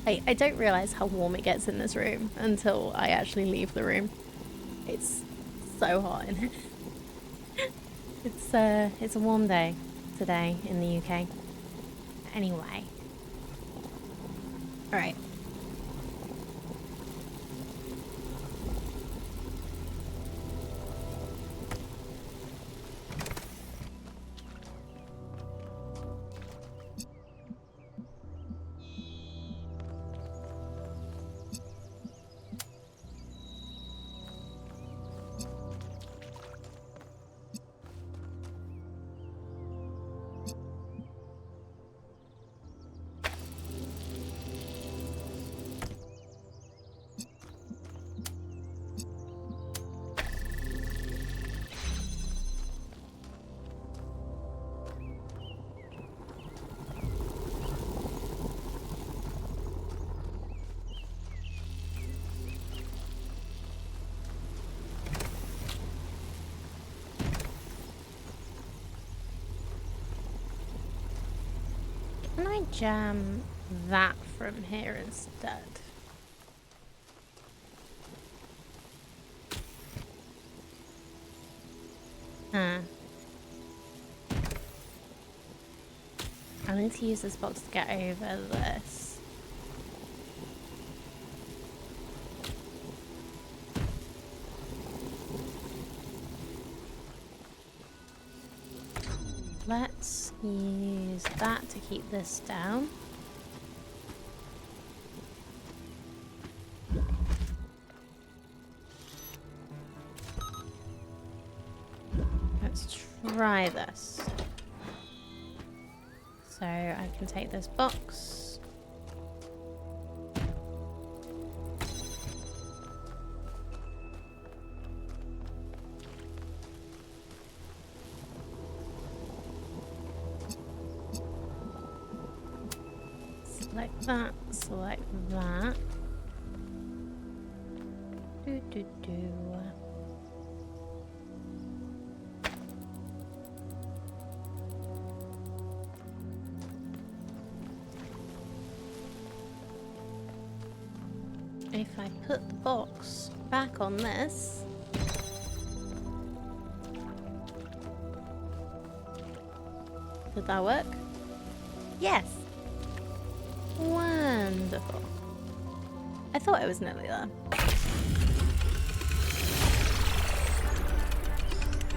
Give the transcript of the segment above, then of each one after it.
I don't realise how warm it gets in this room until I actually leave the room. It's so hot in here. It's a warm day today in the UK. Anyway. Alright. Can I jam that from here instead? Huh. I need to use this box to get over this. Let's use that to keep this down. Let's try this. So I can take this box. Select that, select that. Do. If I put the box back on this, did that work? Yes. Wonderful. I thought it was nearly there.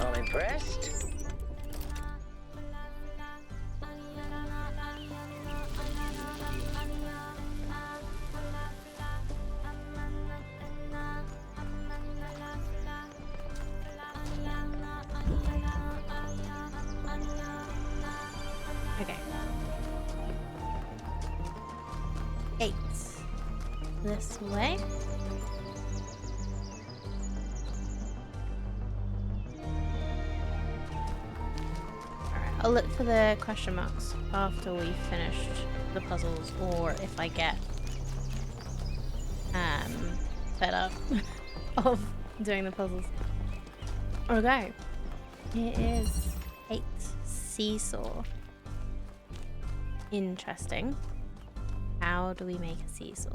I'm impressed. Okay. 8. This way. Alright, I'll look for the question marks after we've finished the puzzles, or if I get fed up of doing the puzzles. Okay. It is 8. Seesaw. Interesting. How do we make a seesaw?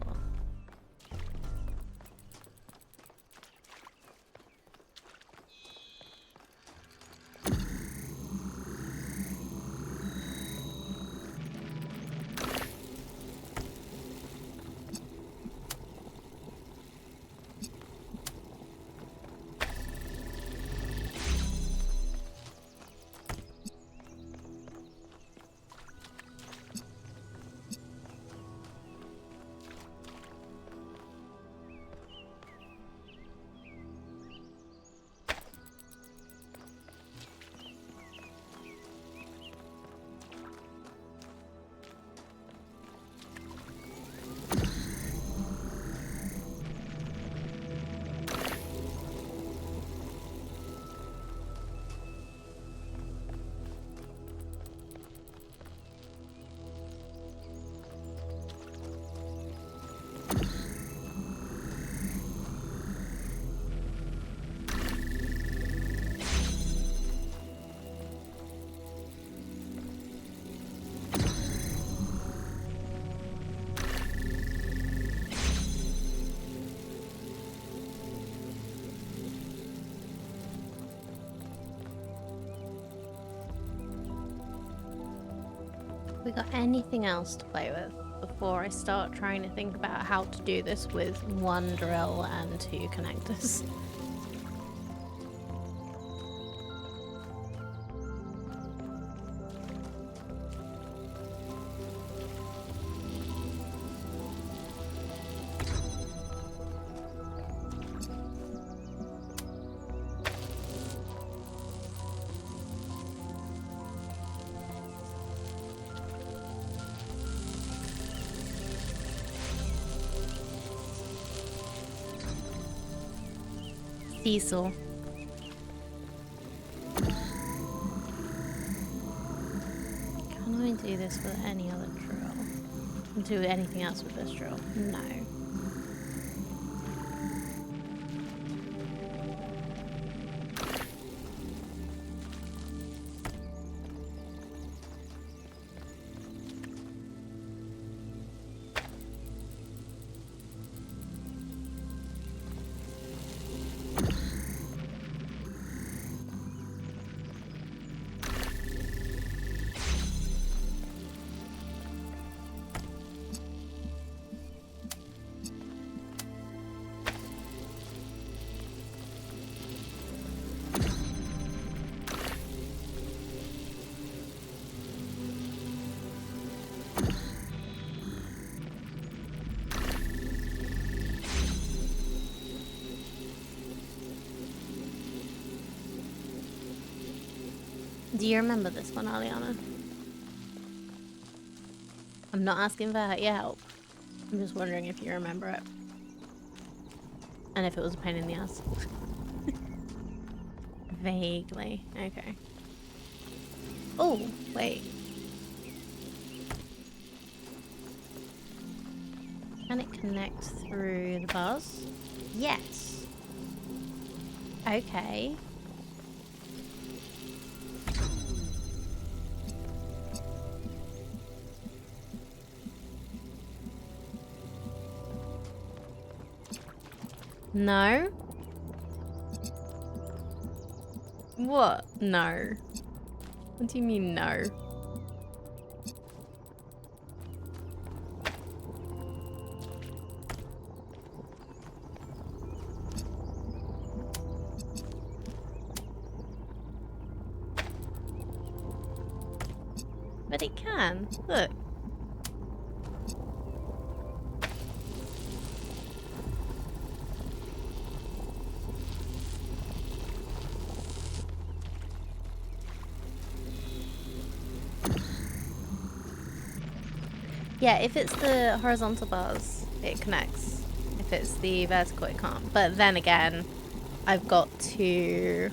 We got anything else to play with before I start trying to think about how to do this with one drill and two connectors? Diesel. Can I do this with any other drill? Do anything else with this drill? No. Do you remember this one, Aliana? I'm not asking for your help. I'm just wondering if you remember it. And if it was a pain in the ass. Vaguely. Okay. Oh, wait. Can it connect through the bars? Yes. Okay. No? What? No. What do you mean no? But it can. Look. Yeah, if it's the horizontal bars, it connects. If it's the vertical, it can't. But then again, I've got to...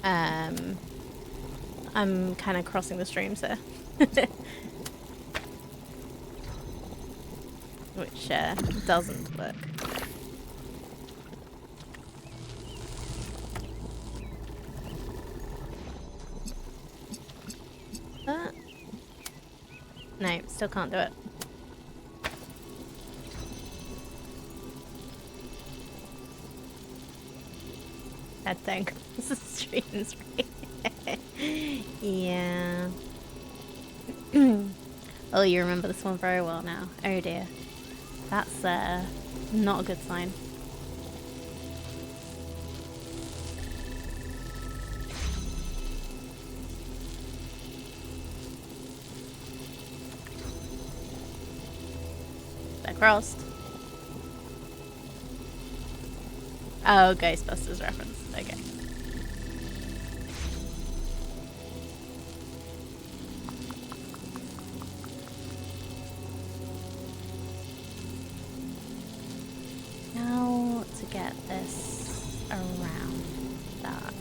I'm kind of crossing the streams here. Which doesn't work. No, still can't do it. That thing cross the streams, right? Yeah. Oh, you remember this one very well now. Oh dear. That's not a good sign. They're crossed. Oh, Ghostbusters reference. Okay. How to get this around that?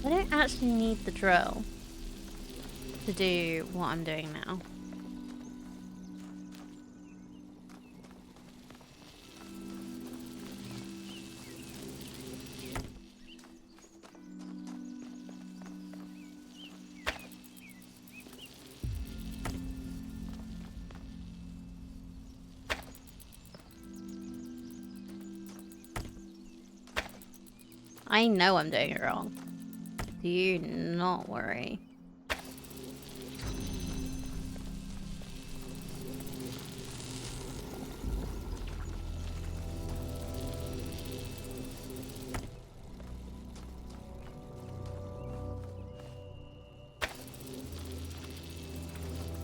I don't actually need the drill to do what I'm doing now. I know I'm doing it wrong. Do you not worry.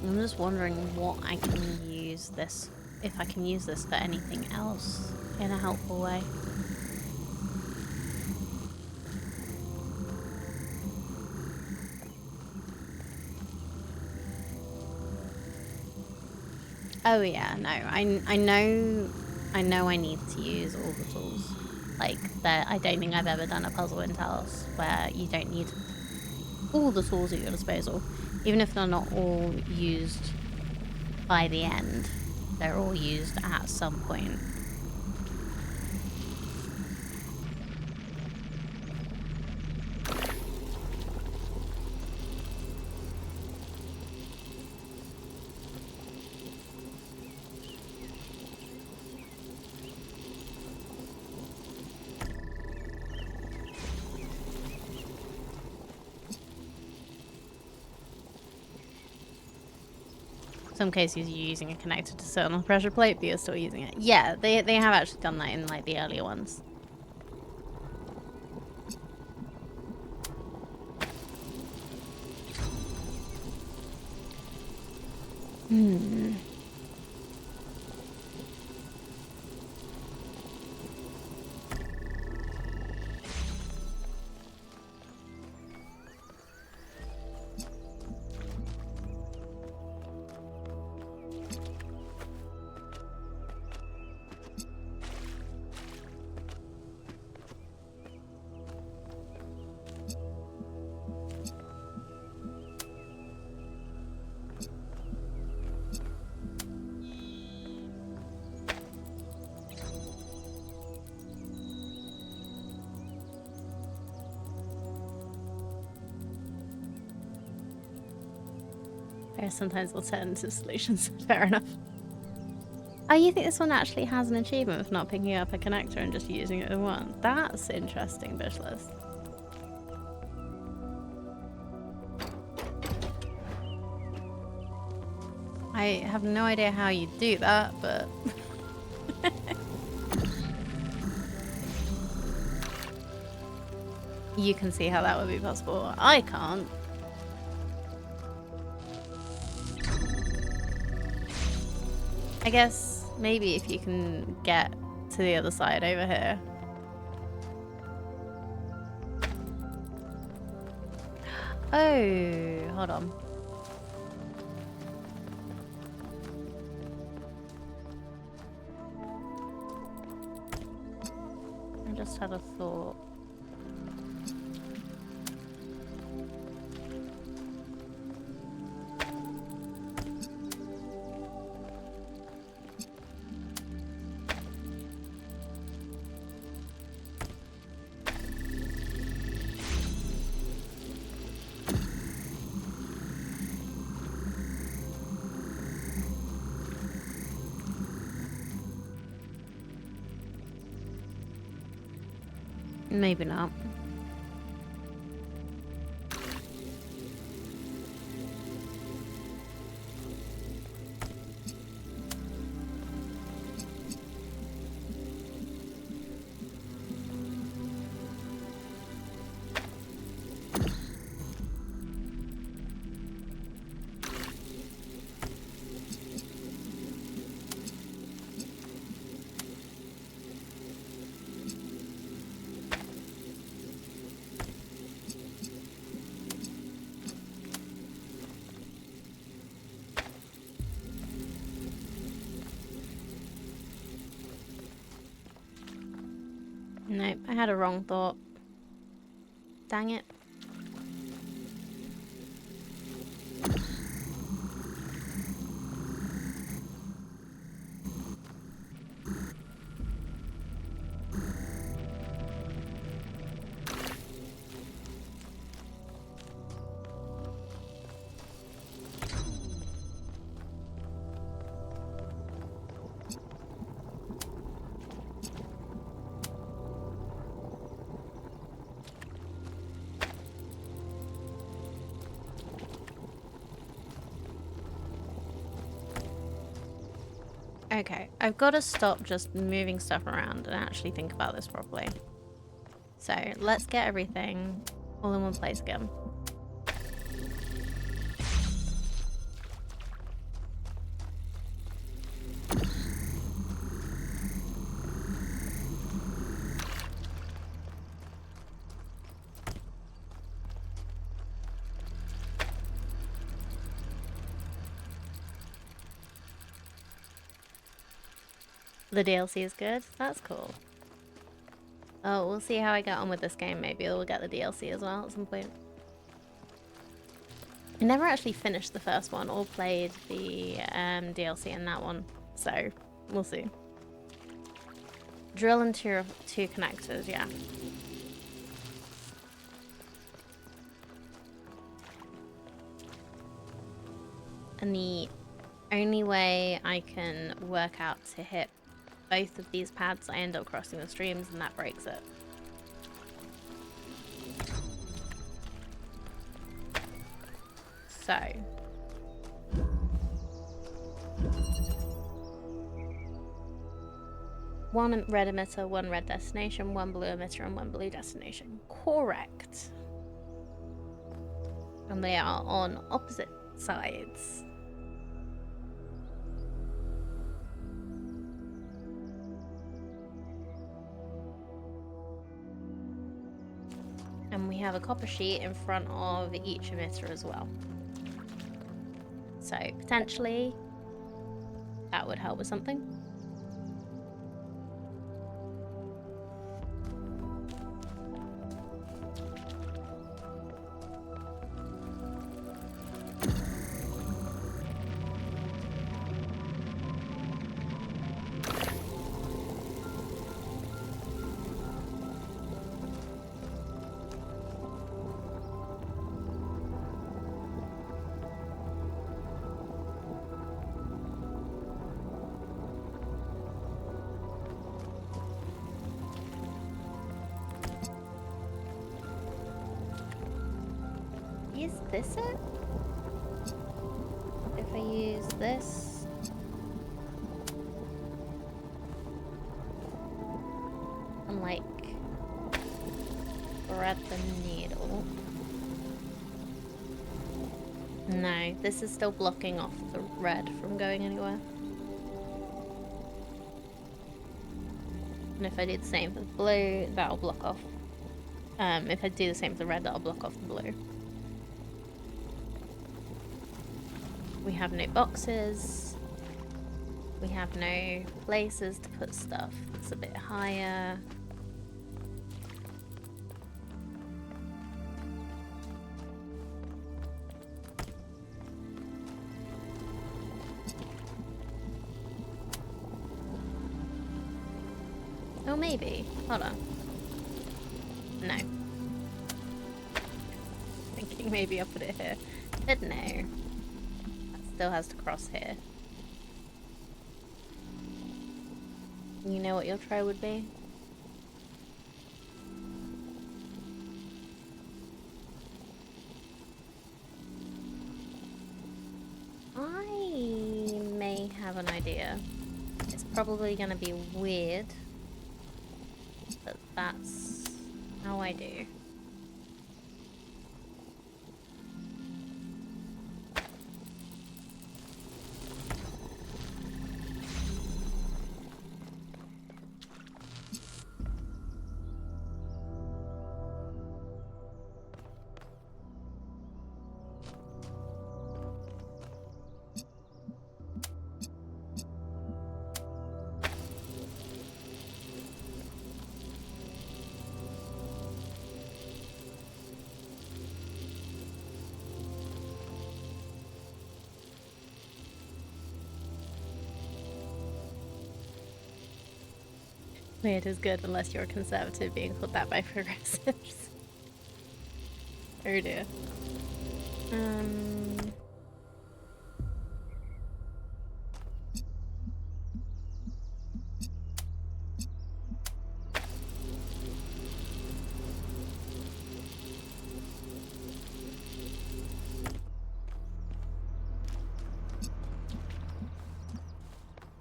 I'm just wondering what I can use this, if I can use this for anything else in a helpful way. Oh yeah, no, I know I need to use all the tools. Like, I don't think I've ever done a puzzle in Talos where you don't need all the tools at your disposal. Even if they're not all used by the end, they're all used at some point. Some cases you're using a connector to sit on a pressure plate, but you're still using it. Yeah, they have actually done that in like the earlier ones. Sometimes alternative solutions. Fair enough. Oh, you think this one actually has an achievement for not picking up a connector and just using it in one? That's interesting, Bishless. I have no idea how you do that, but... you can see how that would be possible. I can't. I guess maybe if you can get to the other side over here. Oh, hold on. I just had a thought. Maybe not. Nope, I had a wrong thought. Dang it. Okay, I've got to stop just moving stuff around and actually think about this properly. So let's get everything all in one place again. The DLC is good. That's cool. Oh, we'll see how I get on with this game. Maybe we'll get the DLC as well at some point. I never actually finished the first one or played the DLC in that one, so we'll see. Drill into two connectors, yeah. And the only way I can work out to hit both of these pads, I end up crossing the streams and that breaks it. So one red emitter, one red destination, one blue emitter, and one blue destination. Correct. And they are on opposite sides. And we have a copper sheet in front of each emitter as well. So potentially that would help with something. Is this it? If I use this... and like... thread the needle... No, this is still blocking off the red from going anywhere. And if I do the same for the blue, that'll block off. If I do the same for the red, that'll block off the blue. We have no boxes. We have no places to put stuff that's a bit higher. Oh, maybe. Hold on. No. Thinking maybe I'll put it here. But no. That still has to cross here. You know what your try would be? I may have an idea. It's probably gonna be weird. But that's how I do. Weird is good unless you're a conservative being called that by progressives. Oh dear.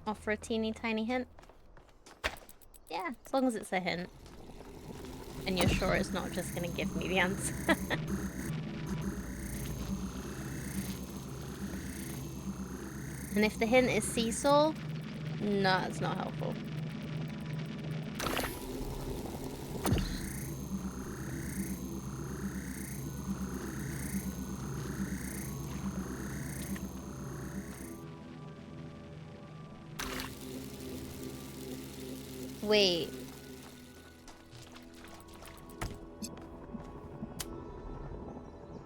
Offer a teeny tiny hint? Yeah, as long as it's a hint. And you're sure it's not just gonna give me the answer. And if the hint is seesaw, no, it's not helpful. Wait.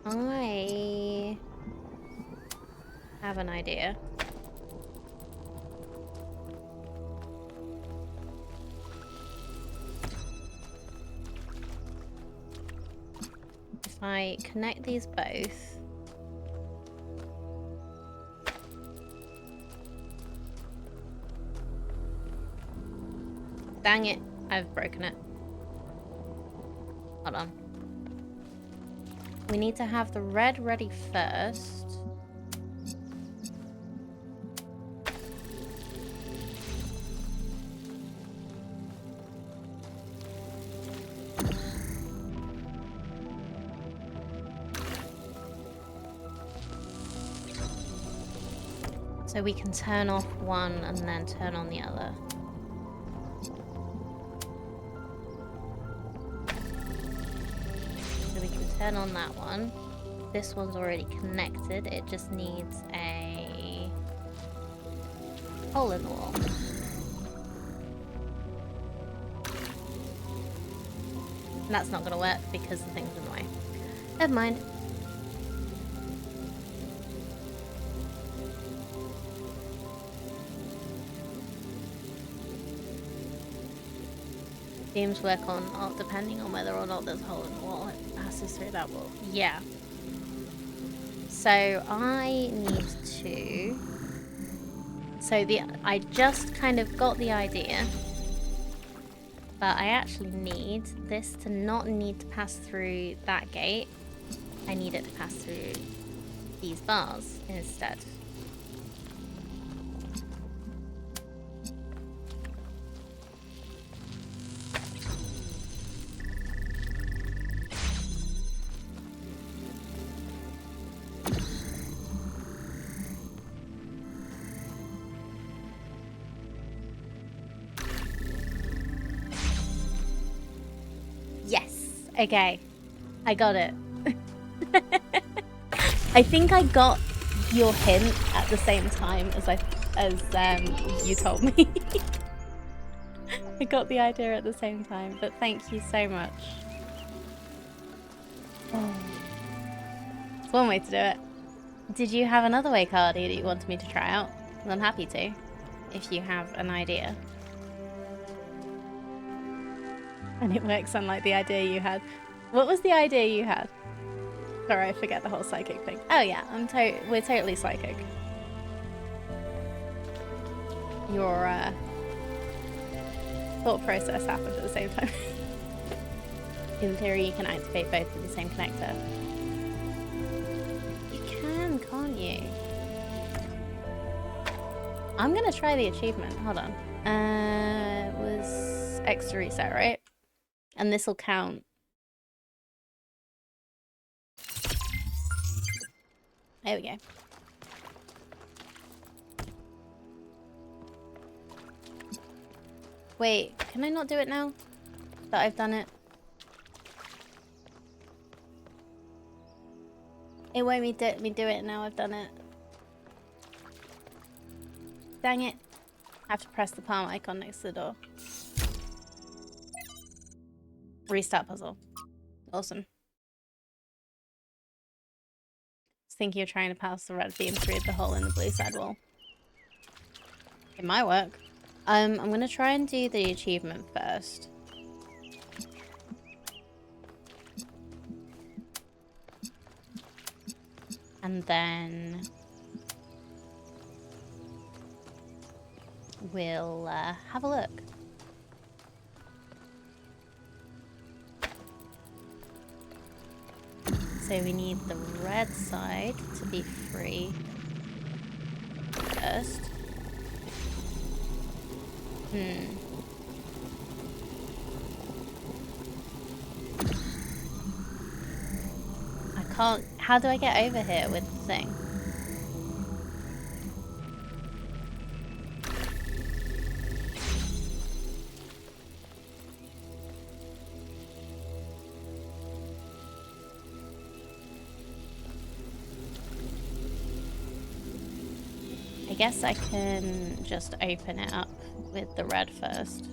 I have an idea. If I connect these both... Dang it, I've broken it. Hold on. We need to have the red ready first. So we can turn off one and then turn on the other. So we can turn on that one. This one's already connected. It just needs a hole in the wall. And that's not gonna work because the thing's in the way. Never mind. Games work on depending on whether or not there's a hole in the wall. It passes through that wall. Yeah. So I need to... So I just kind of got the idea. But I actually need this to not need to pass through that gate. I need it to pass through these bars instead. Okay, I got it. I think I got your hint at the same time as you told me. I got the idea at the same time, but thank you so much. Oh. It's one way to do it. Did you have another way, Cardi, that you wanted me to try out? Well, I'm happy to, if you have an idea. And it works unlike the idea you had. What was the idea you had? Sorry, I forget the whole psychic thing. Oh yeah, we're totally psychic. Your thought process happened at the same time. In theory, you can activate both with the same connector. You can, can't you? I'm gonna try the achievement. Hold on. It was X to reset, right? And this will count. There we go. Wait, can I not do it now that I've done it? It won't let me do it now I've done it. Dang it. I have to press the palm icon next to the door. Restart puzzle. Awesome. I was thinking of trying to pass the red beam through the hole in the blue side wall. It might work. I'm gonna try and do the achievement first. And then we'll have a look. So we need the red side to be free first. I can't... How do I get over here with the thing? I guess I can just open it up with the red first.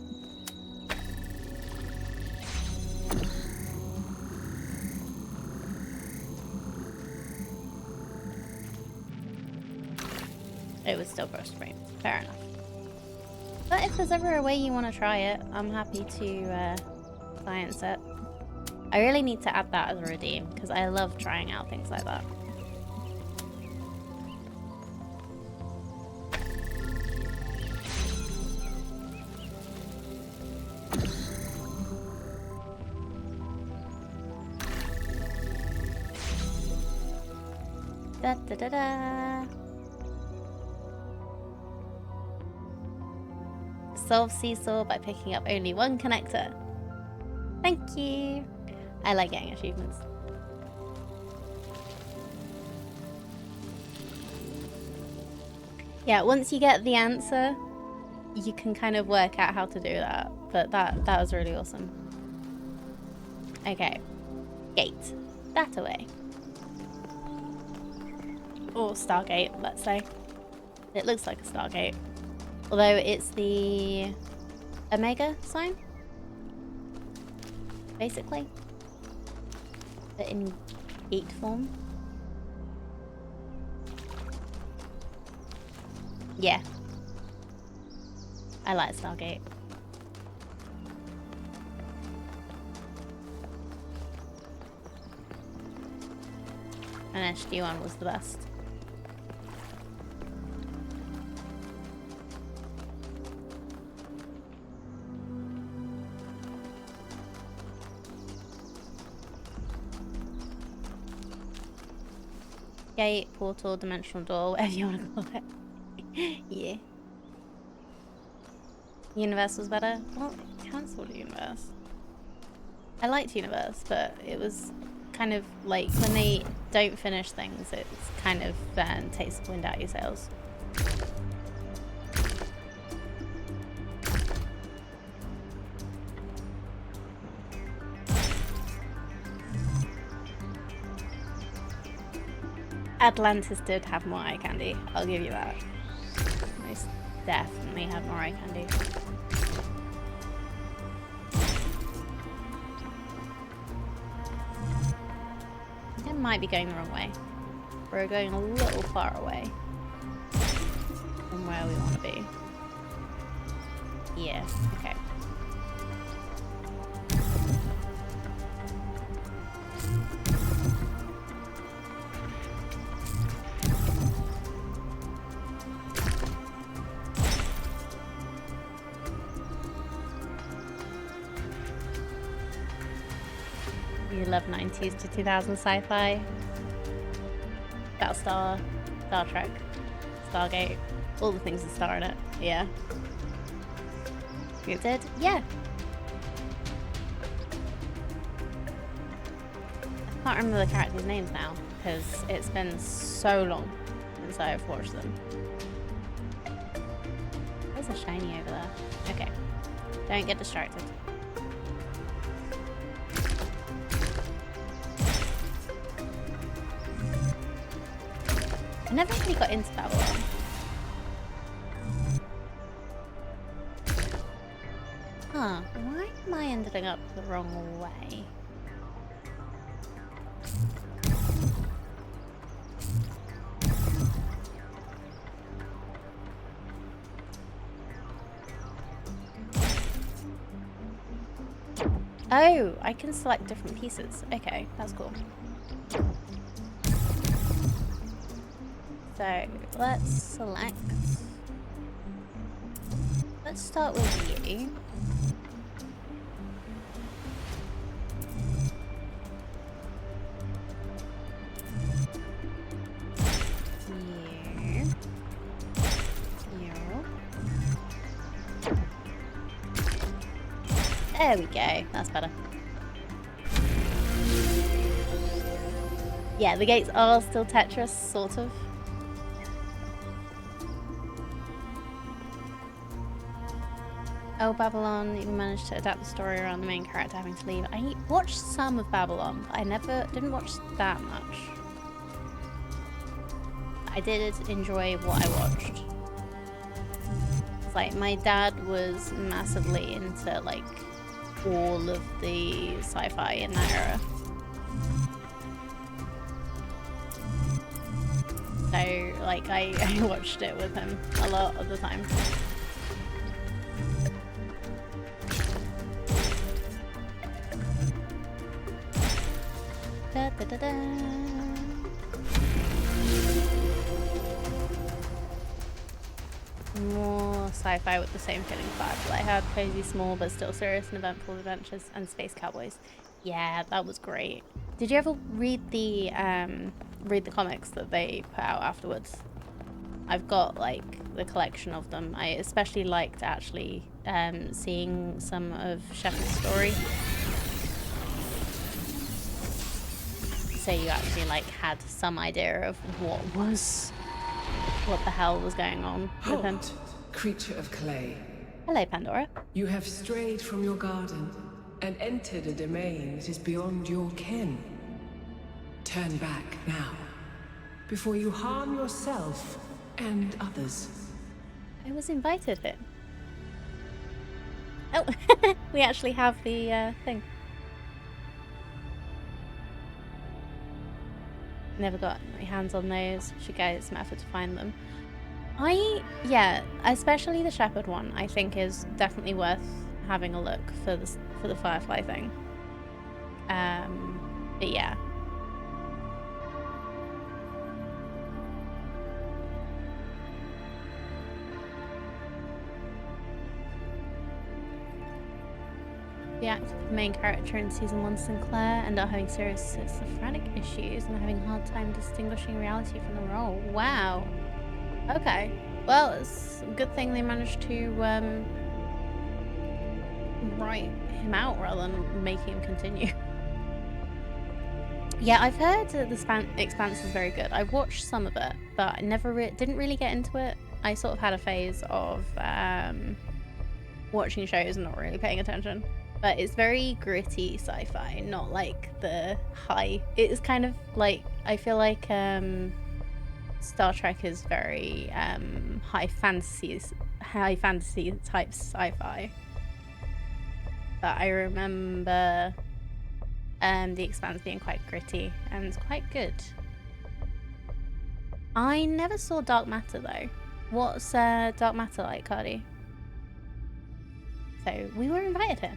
It was still frustrating. Fair enough. But if there's ever a way you want to try it, I'm happy to science it. I really need to add that as a redeem, because I love trying out things like that. Da da da da. Solve seesaw by picking up only one connector. Thank you. I like getting achievements. Yeah, once you get the answer, you can kind of work out how to do that. But that was really awesome. Okay. Gate. That away. Or Stargate, let's say. It looks like a Stargate. Although it's the Omega sign, basically. But in gate form. Yeah. I like Stargate. And SG1 was the best. Gate, portal, dimensional door, whatever you want to call it. Yeah. Universe was better? Well, it cancelled Universe. I liked Universe, but it was kind of like when they don't finish things, it's kind of takes the wind out of your sails. Atlantis did have more eye candy, I'll give you that. Most definitely had more eye candy. It might be going the wrong way. We're going a little far away from where we want to be. Yeah, okay. You love 90s to 2000s sci-fi. Battlestar, Star Trek, Stargate, all the things that star in it. Yeah. You did? Yeah. I can't remember the characters' names now because it's been so long since I've watched them. There's a shiny over there. Okay. Don't get distracted. I never really got into that one. Huh, why am I ending up the wrong way? Oh, I can select different pieces. Okay, that's cool. So let's select. Let's start with you. There we go. That's better. Yeah, the gates are still Tetris, sort of. Oh, Babylon, you managed to adapt the story around the main character having to leave. I watched some of Babylon, but I didn't watch that much. I did enjoy what I watched. It's like my dad was massively into like all of the sci-fi in that era. So like I watched it with him a lot of the time. Da, da, da, da. More sci-fi with the same feeling vibes that I had. Cozy, small, but still serious and eventful adventures and space cowboys. Yeah, that was great. Did you ever read the comics that they put out afterwards? I've got like the collection of them. I especially liked actually seeing some of Shepard's story. So you actually like had some idea of what the hell was going on with him. Creature of clay. Hello, Pandora. You have strayed from your garden and entered a domain that is beyond your ken. Turn back now, before you harm yourself and others. I was invited here. Oh, we actually have the thing. Never got my hands on those. Should go some effort to find them. Yeah, especially the Shepherd one, I think is definitely worth having a look for the Firefly thing. But yeah. The actor, the main character in season 1, Sinclair, ended up having serious schizophrenic issues and having a hard time distinguishing reality from the role. Wow. Okay. Well, it's a good thing they managed to write him out rather than making him continue. Yeah, I've heard that the Expanse is very good. I've watched some of it, but I didn't really get into it. I sort of had a phase of watching shows and not really paying attention. But it's very gritty sci-fi, not like the high. It's kind of like, I feel like Star Trek is very high fantasy type sci-fi. But I remember The Expanse being quite gritty and quite good. I never saw Dark Matter though. What's Dark Matter like, Cardi? So we were invited here.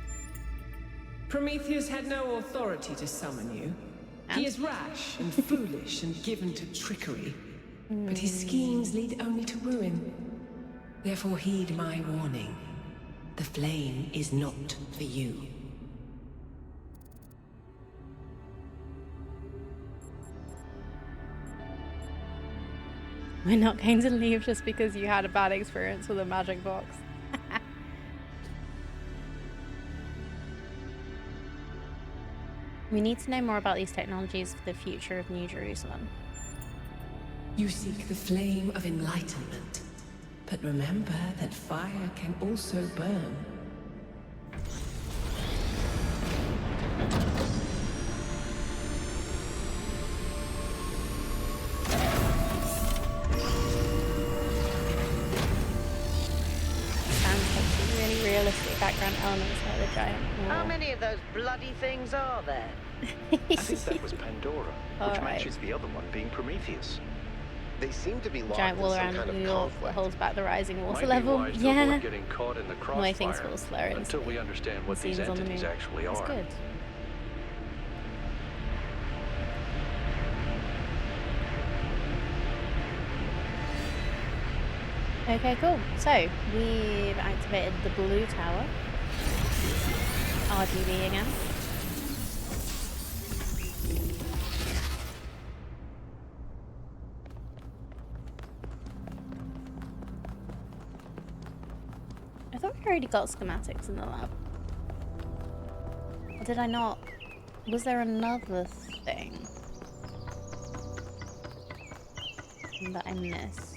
Prometheus had no authority to summon you. He is rash and foolish and given to trickery. But his schemes lead only to ruin. Therefore heed my warning. The flame is not for you. We're not going to leave just because you had a bad experience with a magic box. We need to know more about these technologies for the future of New Jerusalem. You seek the flame of enlightenment. But remember that fire can also burn. Sounds like really realistic background elements like the giant wall. How many of those bloody things are there? I think that was Pandora, which Alright. matches the other one being Prometheus. They seem to be locked Giant in wall some around kind New of York that conflict. holds back the rising water Might be level. wise to Yeah. avoid getting caught in the The way things crossfire feel slower until we understand what these scenes on the entities moon. actually That's are. good. Okay, cool. So, we've activated the blue tower. RGB again. I thought we already got schematics in the lab. Or did I not? Was there another thing that I missed?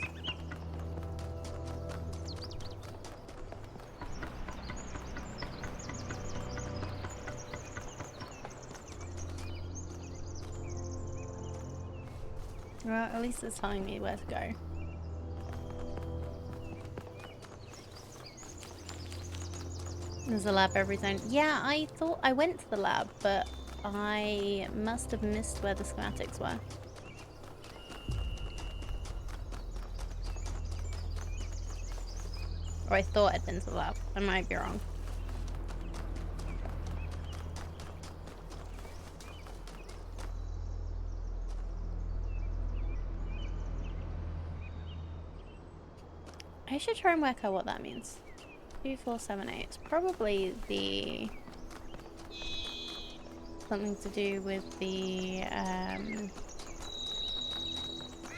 Well, at least it's telling me where to go. There's a lab every zone. Yeah, I thought I went to the lab, but I must have missed where the schematics were. Or I thought I'd been to the lab. I might be wrong. I should try and work out what that means. 2478. It's probably the something to do with the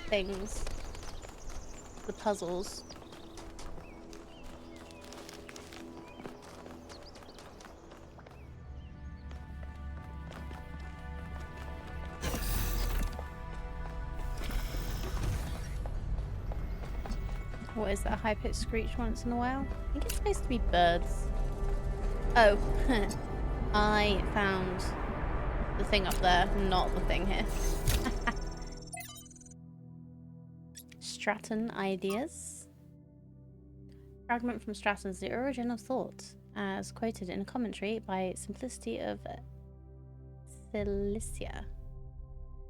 things, the puzzles. What is that high-pitched screech once in a while? I think it's supposed to be birds. Oh, I found the thing up there, not the thing here. Stratton ideas. Fragment from Stratton's The Origin of Thought, as quoted in a commentary by Simplicity of Cilicia.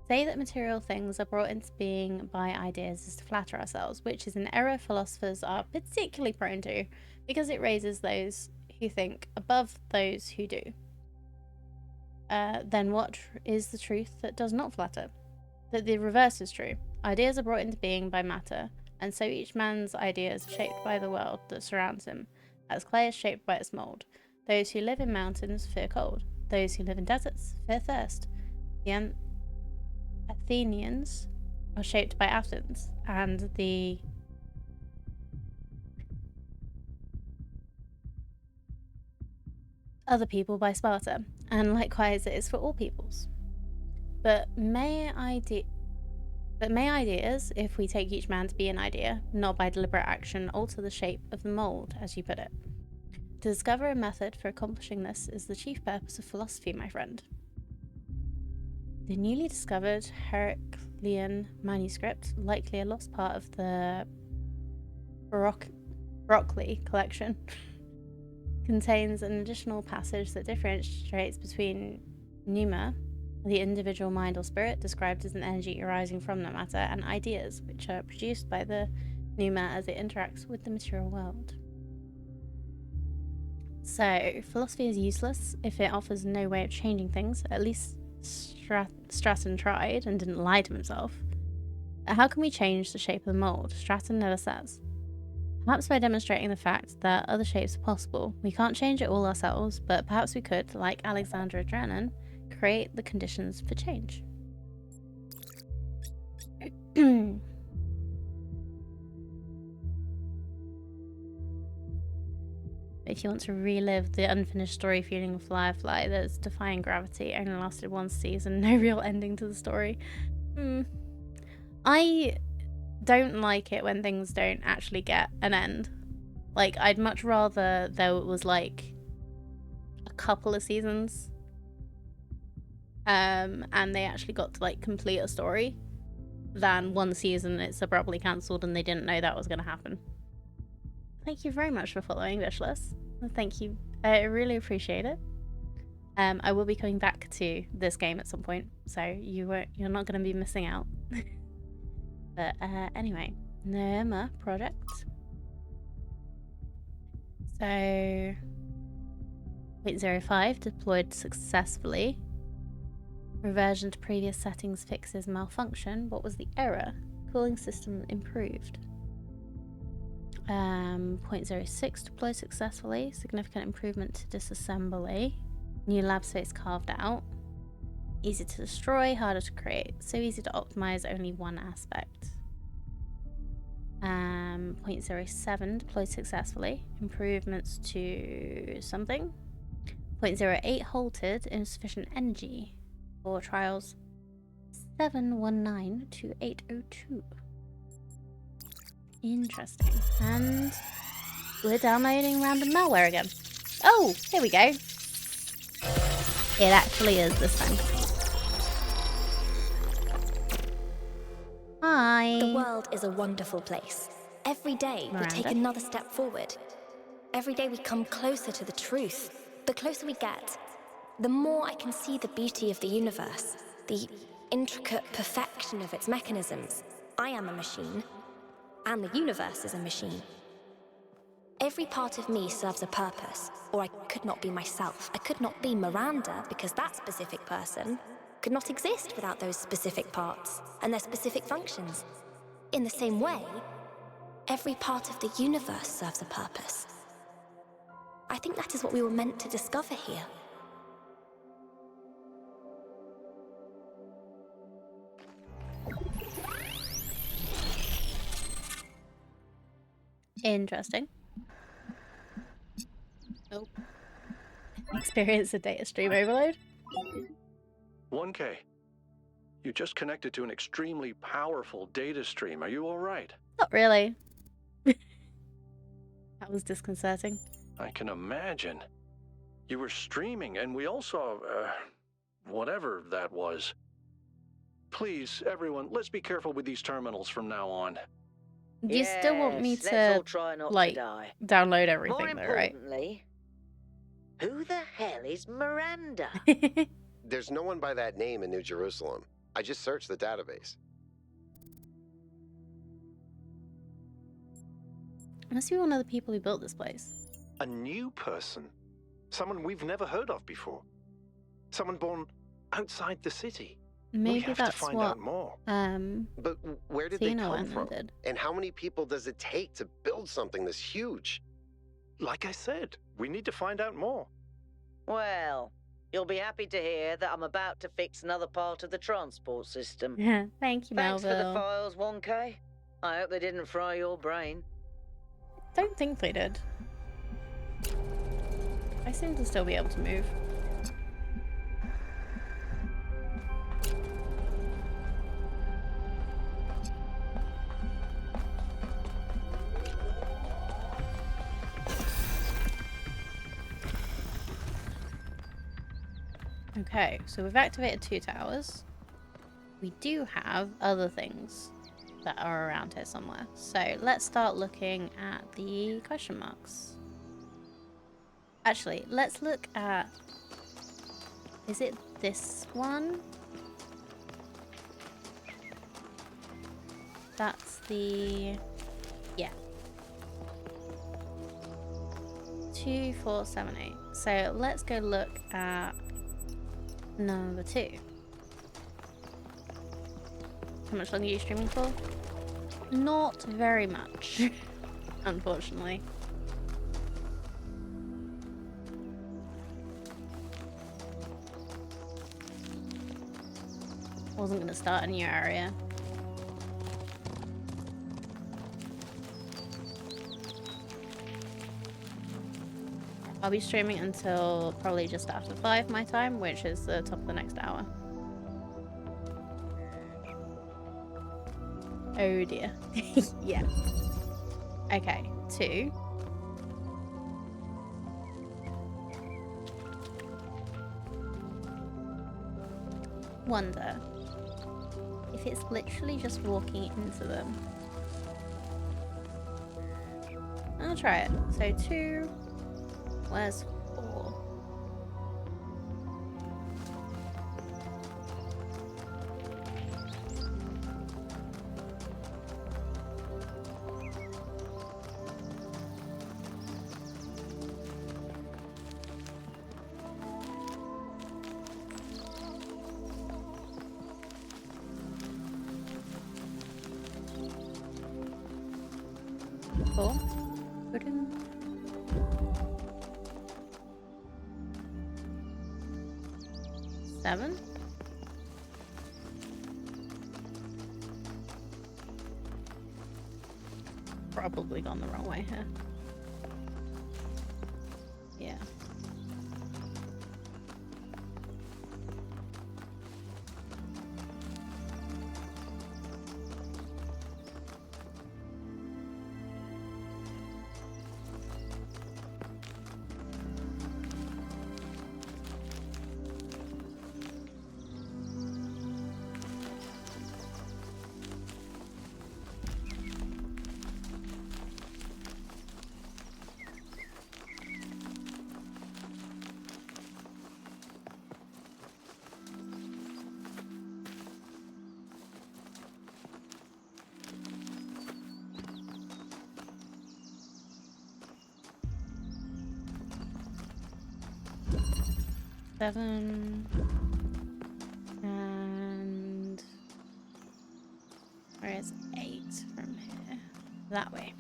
Say that material things are brought into being by ideas is to flatter ourselves, which is an error philosophers are particularly prone to, because it raises those who think above those who do. Then what is the truth that does not flatter? That the reverse is true. Ideas are brought into being by matter, and so each man's ideas are shaped by the world that surrounds him, as clay is shaped by its mould. Those who live in mountains fear cold. Those who live in deserts fear thirst. The Athenians are shaped by Athens, and the other people by Sparta, and likewise it is for all peoples. But may ideas, if we take each man to be an idea, not by deliberate action, alter the shape of the mould, as you put it? To discover a method for accomplishing this is the chief purpose of philosophy, my friend. The newly discovered Heraclean manuscript, likely a lost part of the Broccoli collection, contains an additional passage that differentiates between pneuma, the individual mind or spirit described as an energy arising from that matter, and ideas, which are produced by the pneuma as it interacts with the material world. So, philosophy is useless if it offers no way of changing things. At least Stratton tried and didn't lie to himself. How can we change the shape of the mould? Stratton never says. Perhaps by demonstrating the fact that other shapes are possible. We can't change it all ourselves, but perhaps we could, like Alexandra Drennan, create the conditions for change. If you want to relive the unfinished story feeling of Firefly, there's Defying Gravity, only lasted one season, no real ending to the story. I don't like it when things don't actually get an end. Like, I'd much rather there was like a couple of seasons and they actually got to like complete a story than one season it's abruptly cancelled and they didn't know that was going to happen. Thank you very much for following, Vishless. Thank you. I really appreciate it. I will be coming back to this game at some point, so you're not going to be missing out. But anyway, Nerma project. So 0.05 deployed successfully. Reversion to previous settings fixes malfunction. What was the error? Cooling system improved. 0.06 deployed successfully. Significant improvement to disassembly. New lab space carved out. Easy to destroy, harder to create. So easy to optimize only one aspect. 0.07 deployed successfully. Improvements to something. 0.08 halted. Insufficient energy. For trials 719 to 802. Interesting. And we're downloading random malware again. Oh, here we go. It actually is this time. Hi. The world is a wonderful place. Every day we take Miranda? another step forward. Every day we come closer to the truth. The closer we get, the more I can see the beauty of the universe, the intricate perfection of its mechanisms. I am a machine, and the universe is a machine. Every part of me serves a purpose, or I could not be myself. I could not be Miranda, because that specific person could not exist without those specific parts and their specific functions. In the same way, every part of the universe serves a purpose. I think that is what we were meant to discover here. Interesting. Oh. Experience a data stream overload? 1K. You just connected to an extremely powerful data stream. Are you all right? Not really. That was disconcerting. I can imagine. You were streaming, and we all saw, whatever that was. Please, everyone, let's be careful with these terminals from now on. You still want me Yes, let's all to, try not like, to die. download More everything though, right? importantly, who the hell is Miranda? There's no one by that name in New Jerusalem. I just searched the database. Must be one of the people who built this place. A new person. Someone we've never heard of before. Someone born outside the city. We Maybe have to that's find what out more. But where did they Tina come went from? and did. And how many people does it take to build something this huge? Like I said, we need to find out more. Well, you'll be happy to hear that I'm about to fix another part of the transport system. Thank you, Thanks for the Melville. files, 1K. I hope they didn't fry your brain. Don't think they did. I seem to still be able to move. Okay, so we've activated 2 towers. We do have other things that are around here somewhere. So let's start looking at the question marks. Actually, let's look at... Is it this one? That's the... Yeah. 2, 4, 7, 8. So let's go look at number 2. How much longer are you streaming for? Not very much, unfortunately. Wasn't going to start a new area. I'll be streaming until probably just after 5 my time, which is the top of the next hour. Oh dear. Yeah. Okay, 2. Wonder if it's literally just walking into them. I'll try it. So 2. Where's 4? 4. Wooden. Seven. Probably gone the wrong way here. Yeah. Seven. And where is 8 from here? That way.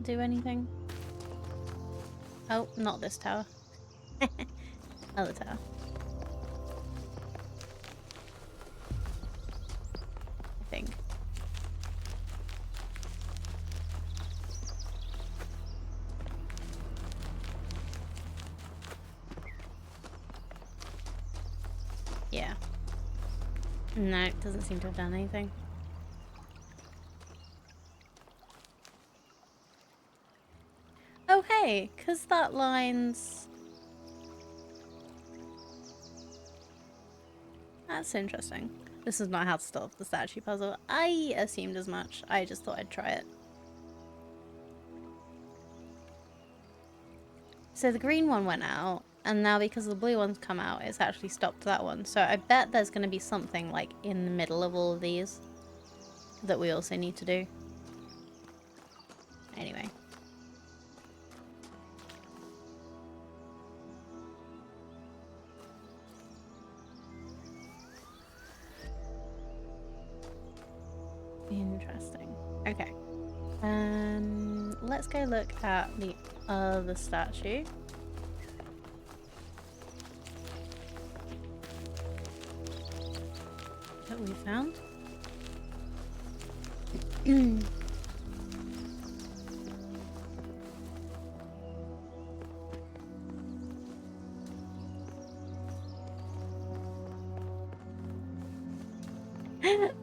Do anything? Oh, not this tower. Other tower. I think. Yeah. No, it doesn't seem to have done anything. Oh hey, because that line's... That's interesting. This is not how to solve the statue puzzle. I assumed as much. I just thought I'd try it. So the green one went out, and now because the blue one's come out, it's actually stopped that one. So I bet there's going to be something like in the middle of all of these that we also need to do. Anyway. Interesting. Okay. Let's go look at the other statue. That we found.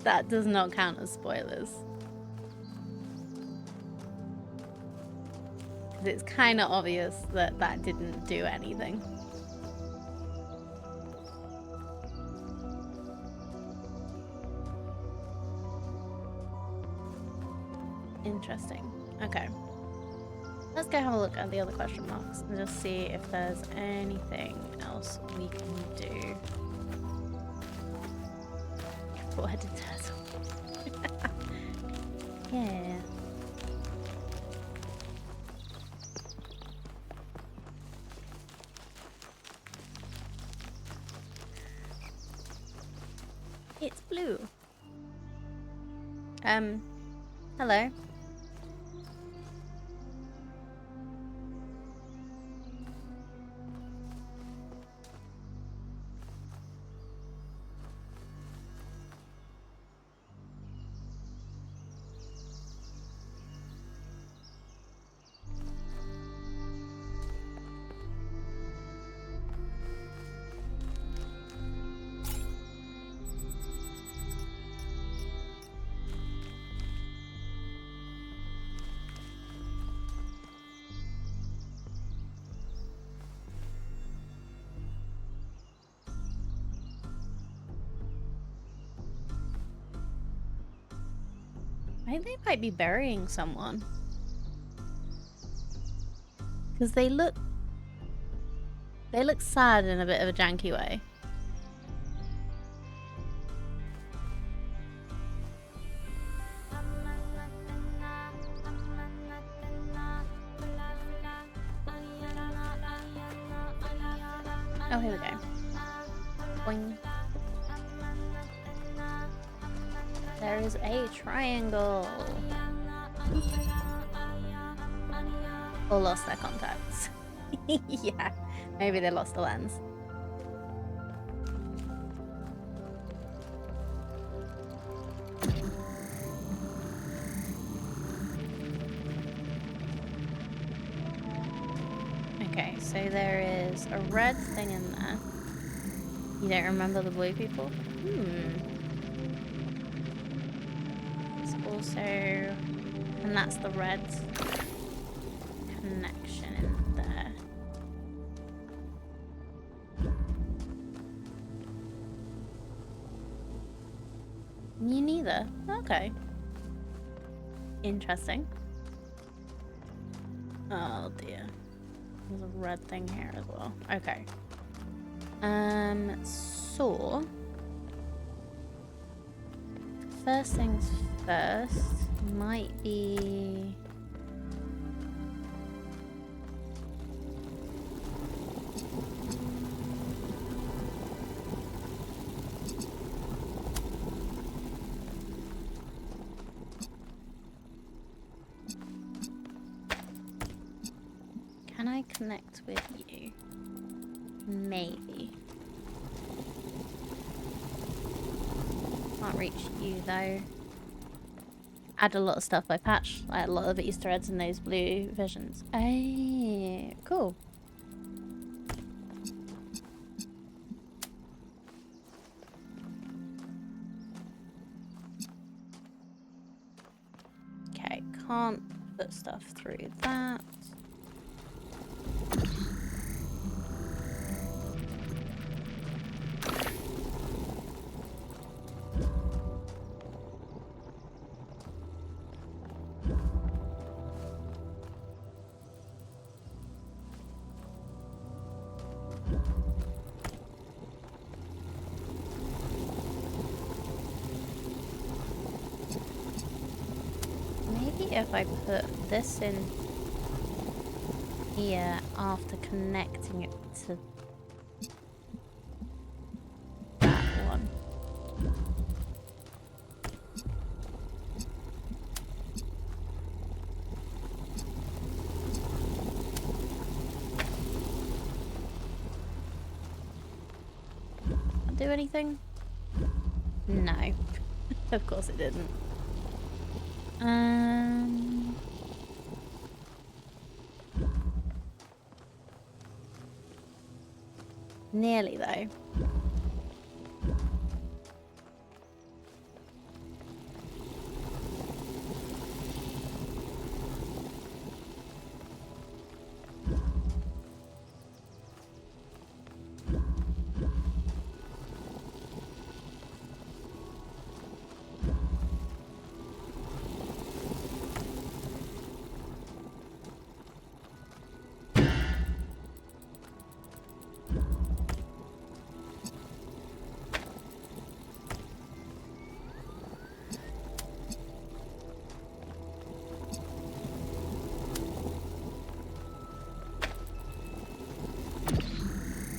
That does not count as spoilers. It's kind of obvious that that didn't do anything. Interesting. Okay. Let's go have a look at the other question marks and just see if there's anything else we can do. Four-headed turtle. Yeah. It's blue. Hello. think they might be burying someone. Because they look sad in a bit of a janky way. Oh, here we go. Boing. There is a triangle. Or lost their contacts. Yeah, maybe they lost the lens. Okay, so there is a red thing in there. You don't remember the blue people? It's also... And that's the red connection in there. Me neither. Okay. Interesting. Oh dear. There's a red thing here as well. Okay. So first things first might be can I connect with you? Maybe. Can't reach you though. Add a lot of stuff by patch, like a lot of Easter eggs in those blue visions. Hey, cool. Okay, can't put stuff through that. If I put this in here after connecting it to that one. Do anything? No. Of course it didn't. Nearly though.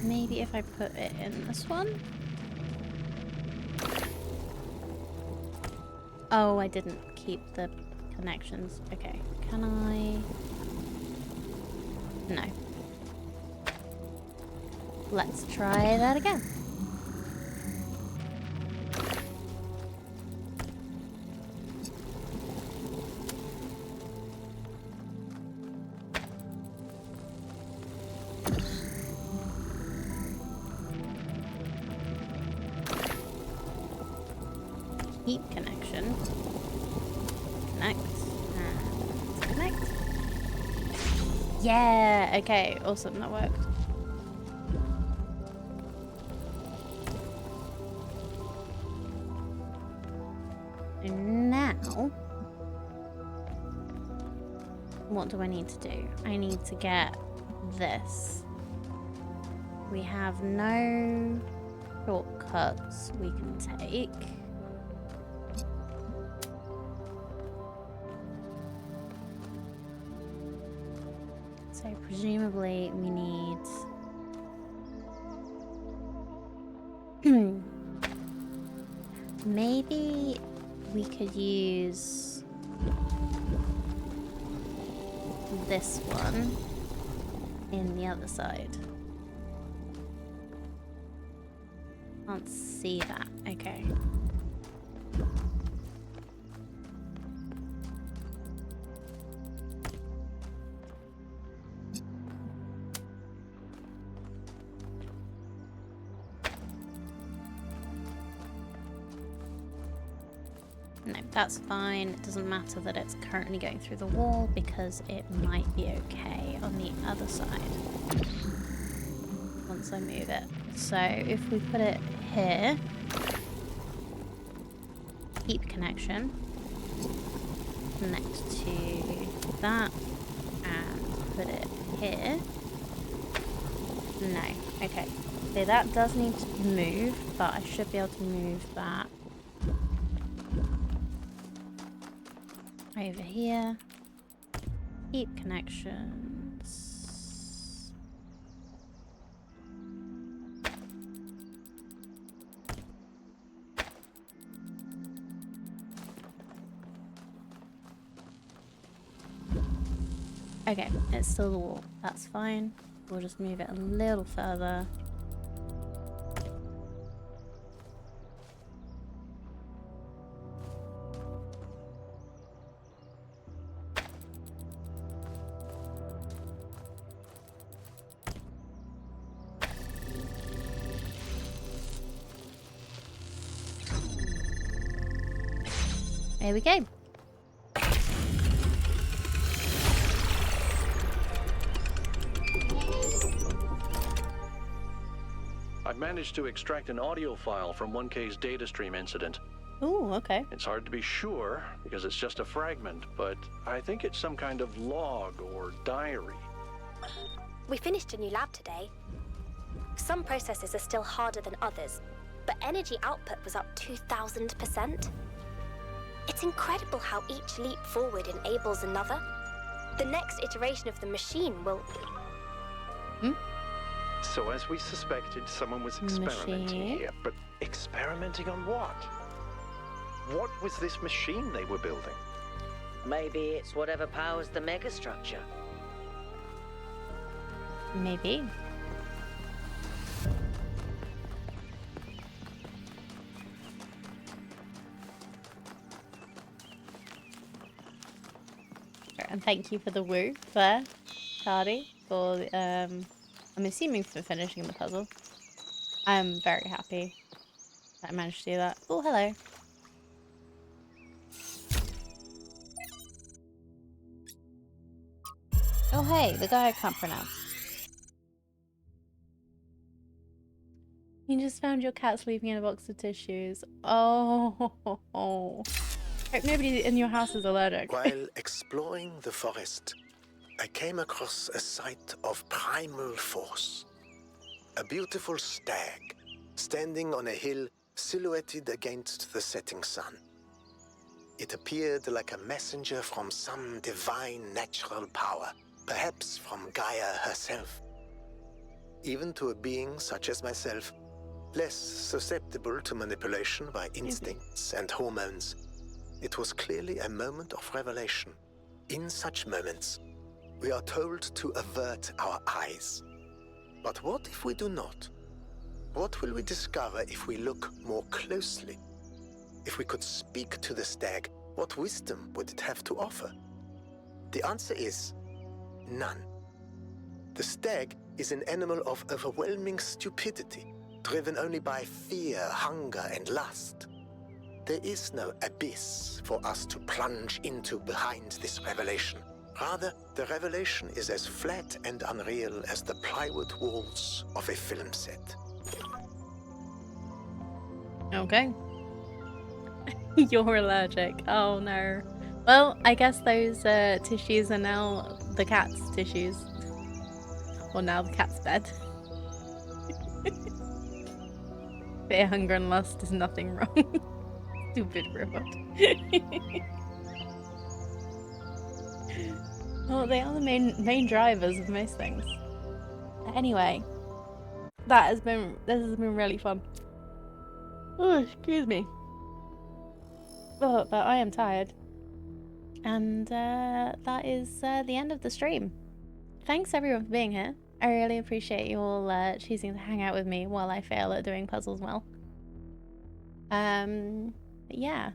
Maybe if I put it in this one? Oh, I didn't keep the connections. Okay, can I? No. Let's try that again. Keep connection. Connect. And connect. Yeah, okay, awesome, that worked. And now what do I need to do? I need to get this. We have no shortcuts we can take. So presumably we need maybe we could use this one in the other side. Can't see that. Okay. No, that's fine. It doesn't matter that it's currently going through the wall because it might be okay on the other side once I move it. So if we put it here, keep connection, connect to that, and put it here. No, okay. So that does need to move, but I should be able to move that over here. Keep connections. Okay, it's still the wall. That's fine. We'll just move it a little further. There we go. I've managed to extract an audio file from 1K's data stream incident. Oh, okay. It's hard to be sure because it's just a fragment, but I think it's some kind of log or diary. We finished a new lab today. Some processes are still harder than others, but energy output was up 2,000%. It's incredible how each leap forward enables another. The next iteration of the machine will... So as we suspected, someone was experimenting Machine. here. But experimenting on what? What was this machine they were building? Maybe it's whatever powers the megastructure. Maybe. And thank you for the woo there, Cardi, for I'm assuming for finishing the puzzle. I'm very happy that I managed to do that. Oh, hello. Oh, hey, the guy I can't pronounce. You just found your cat sleeping in a box of tissues. Oh, hope nobody in your house is allergic. While exploring the forest, I came across a site of primal force. A beautiful stag, standing on a hill silhouetted against the setting sun. It appeared like a messenger from some divine natural power, perhaps from Gaia herself. Even to a being such as myself, less susceptible to manipulation by instincts and hormones, it was clearly a moment of revelation. In such moments, we are told to avert our eyes. But what if we do not? What will we discover if we look more closely? If we could speak to the stag, what wisdom would it have to offer? The answer is none. The stag is an animal of overwhelming stupidity, driven only by fear, hunger, and lust. There is no abyss for us to plunge into behind this revelation. Rather, the revelation is as flat and unreal as the plywood walls of a film set. Okay. You're allergic. Oh no. Well, I guess those tissues are now the cat's tissues. Or now the cat's bed. Fear, hunger, and lust is nothing wrong. Stupid robot. Well, they are the main drivers of most things. Anyway, this has been really fun. Oh, excuse me. Oh, but I am tired. And that is the end of the stream. Thanks everyone for being here. I really appreciate you all choosing to hang out with me while I fail at doing puzzles well. But yeah.